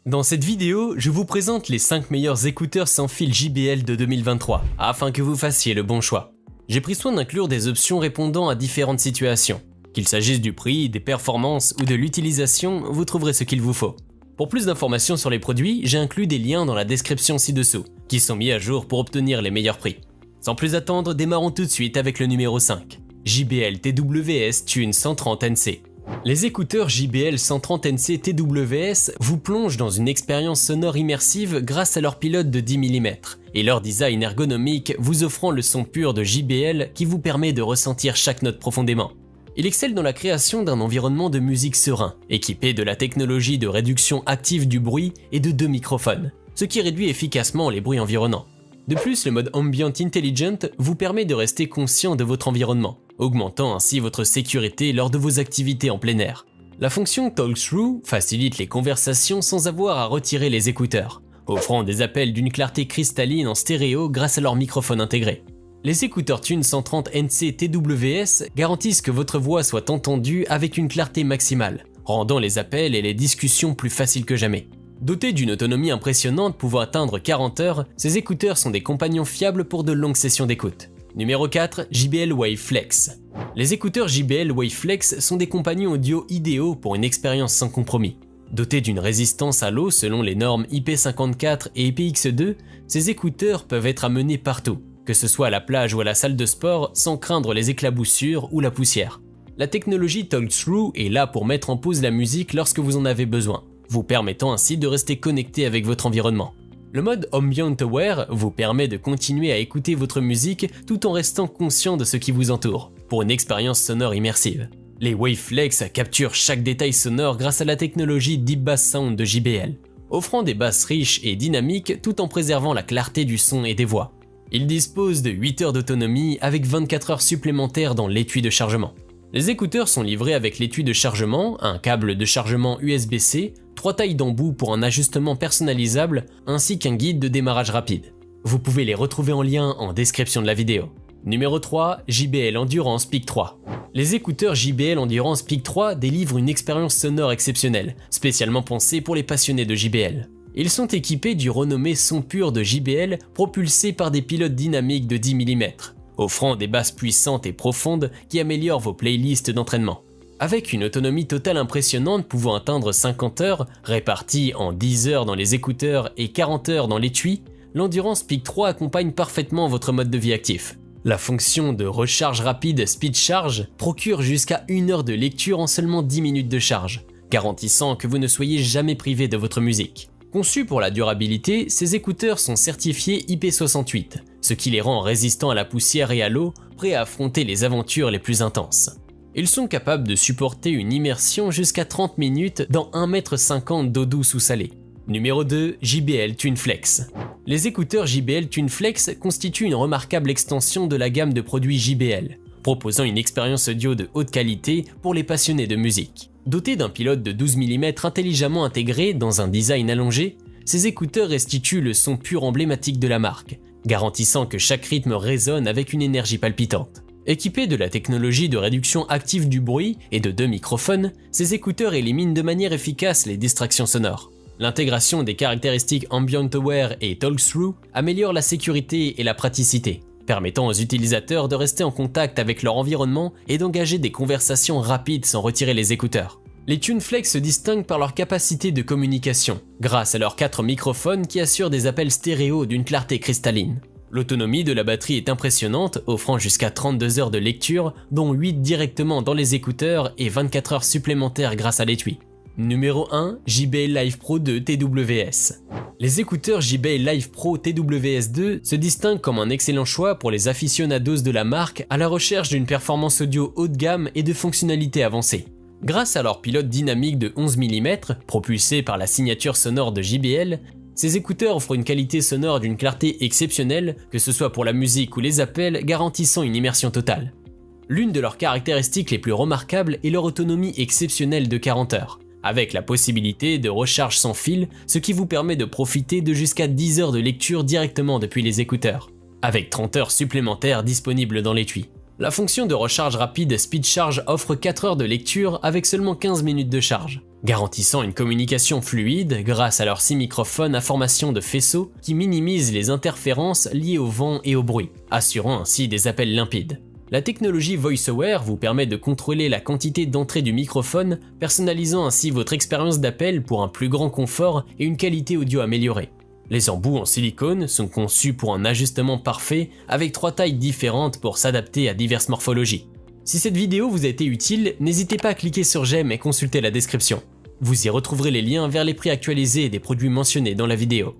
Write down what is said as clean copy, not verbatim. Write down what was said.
Dans cette vidéo, je vous présente les 5 meilleurs écouteurs sans fil JBL de 2023, afin que vous fassiez le bon choix. J'ai pris soin d'inclure des options répondant à différentes situations. Qu'il s'agisse du prix, des performances ou de l'utilisation, vous trouverez ce qu'il vous faut. Pour plus d'informations sur les produits, j'ai inclus des liens dans la description ci-dessous, qui sont mis à jour pour obtenir les meilleurs prix. Sans plus attendre, démarrons tout de suite avec le numéro 5. JBL TWS Tune 130 NC. Les écouteurs JBL 130 NC TWS vous plongent dans une expérience sonore immersive grâce à leur pilote de 10 mm et leur design ergonomique vous offrant le son pur de JBL qui vous permet de ressentir chaque note profondément. Il excelle dans la création d'un environnement de musique serein, équipé de la technologie de réduction active du bruit et de 2 microphones, ce qui réduit efficacement les bruits environnants. De plus, le mode Ambient Intelligent vous permet de rester conscient de votre environnement, augmentant ainsi votre sécurité lors de vos activités en plein air. La fonction Talk Through facilite les conversations sans avoir à retirer les écouteurs, offrant des appels d'une clarté cristalline en stéréo grâce à leur microphone intégré. Les écouteurs Tune 130 NC TWS garantissent que votre voix soit entendue avec une clarté maximale, rendant les appels et les discussions plus faciles que jamais. Dotés d'une autonomie impressionnante pouvant atteindre 40 heures, ces écouteurs sont des compagnons fiables pour de longues sessions d'écoute. Numéro 4, JBL WaveFlex. Les écouteurs JBL WaveFlex sont des compagnons audio idéaux pour une expérience sans compromis. Dotés d'une résistance à l'eau selon les normes IP54 et IPX2, ces écouteurs peuvent être amenés partout, que ce soit à la plage ou à la salle de sport, sans craindre les éclaboussures ou la poussière. La technologie Talk Through est là pour mettre en pause la musique lorsque vous en avez besoin, vous permettant ainsi de rester connecté avec votre environnement. Le mode Ambient Aware vous permet de continuer à écouter votre musique tout en restant conscient de ce qui vous entoure, pour une expérience sonore immersive. Les WaveFlex capturent chaque détail sonore grâce à la technologie Deep Bass Sound de JBL, offrant des basses riches et dynamiques tout en préservant la clarté du son et des voix. Il dispose de 8 heures d'autonomie avec 24 heures supplémentaires dans l'étui de chargement. Les écouteurs sont livrés avec l'étui de chargement, un câble de chargement USB-C, 3 tailles d'embout pour un ajustement personnalisable, ainsi qu'un guide de démarrage rapide. Vous pouvez les retrouver en lien en description de la vidéo. Numéro 3, JBL Endurance Peak 3. Les écouteurs JBL Endurance Peak 3 délivrent une expérience sonore exceptionnelle, spécialement pensée pour les passionnés de JBL. Ils sont équipés du renommé son pur de JBL propulsé par des pilotes dynamiques de 10 mm, offrant des basses puissantes et profondes qui améliorent vos playlists d'entraînement. Avec une autonomie totale impressionnante pouvant atteindre 50 heures, réparties en 10 heures dans les écouteurs et 40 heures dans l'étui, l'Endurance Peak 3 accompagne parfaitement votre mode de vie actif. La fonction de recharge rapide Speed Charge procure jusqu'à 1 heure de lecture en seulement 10 minutes de charge, garantissant que vous ne soyez jamais privé de votre musique. Conçus pour la durabilité, ces écouteurs sont certifiés IP68, ce qui les rend résistants à la poussière et à l'eau, prêts à affronter les aventures les plus intenses. Ils sont capables de supporter une immersion jusqu'à 30 minutes dans 1,50 m d'eau douce ou salée. Numéro 2, JBL TuneFlex. Les écouteurs JBL TuneFlex constituent une remarquable extension de la gamme de produits JBL, proposant une expérience audio de haute qualité pour les passionnés de musique. Dotés d'un pilote de 12 mm intelligemment intégré dans un design allongé, ces écouteurs restituent le son pur emblématique de la marque, garantissant que chaque rythme résonne avec une énergie palpitante. Équipés de la technologie de réduction active du bruit et de 2 microphones, ces écouteurs éliminent de manière efficace les distractions sonores. L'intégration des caractéristiques Ambient Aware et Talk Through améliore la sécurité et la praticité, permettant aux utilisateurs de rester en contact avec leur environnement et d'engager des conversations rapides sans retirer les écouteurs. Les TuneFlex se distinguent par leur capacité de communication, grâce à leurs 4 microphones qui assurent des appels stéréo d'une clarté cristalline. L'autonomie de la batterie est impressionnante, offrant jusqu'à 32 heures de lecture, dont 8 directement dans les écouteurs et 24 heures supplémentaires grâce à l'étui. Numéro 1, JBL Live Pro 2 TWS. Les écouteurs JBL Live Pro TWS 2 se distinguent comme un excellent choix pour les aficionados de la marque à la recherche d'une performance audio haut de gamme et de fonctionnalités avancées. Grâce à leur pilote dynamique de 11 mm, propulsé par la signature sonore de JBL, ces écouteurs offrent une qualité sonore d'une clarté exceptionnelle, que ce soit pour la musique ou les appels, garantissant une immersion totale. L'une de leurs caractéristiques les plus remarquables est leur autonomie exceptionnelle de 40 heures, avec la possibilité de recharge sans fil, ce qui vous permet de profiter de jusqu'à 10 heures de lecture directement depuis les écouteurs, avec 30 heures supplémentaires disponibles dans l'étui. La fonction de recharge rapide Speed Charge offre 4 heures de lecture avec seulement 15 minutes de charge. garantissant une communication fluide grâce à leurs 6 microphones à formation de faisceau qui minimisent les interférences liées au vent et au bruit, assurant ainsi des appels limpides. La technologie VoiceOver vous permet de contrôler la quantité d'entrée du microphone, personnalisant ainsi votre expérience d'appel pour un plus grand confort et une qualité audio améliorée. Les embouts en silicone sont conçus pour un ajustement parfait avec 3 tailles différentes pour s'adapter à diverses morphologies. Si cette vidéo vous a été utile, n'hésitez pas à cliquer sur j'aime et consulter la description. Vous y retrouverez les liens vers les prix actualisés des produits mentionnés dans la vidéo.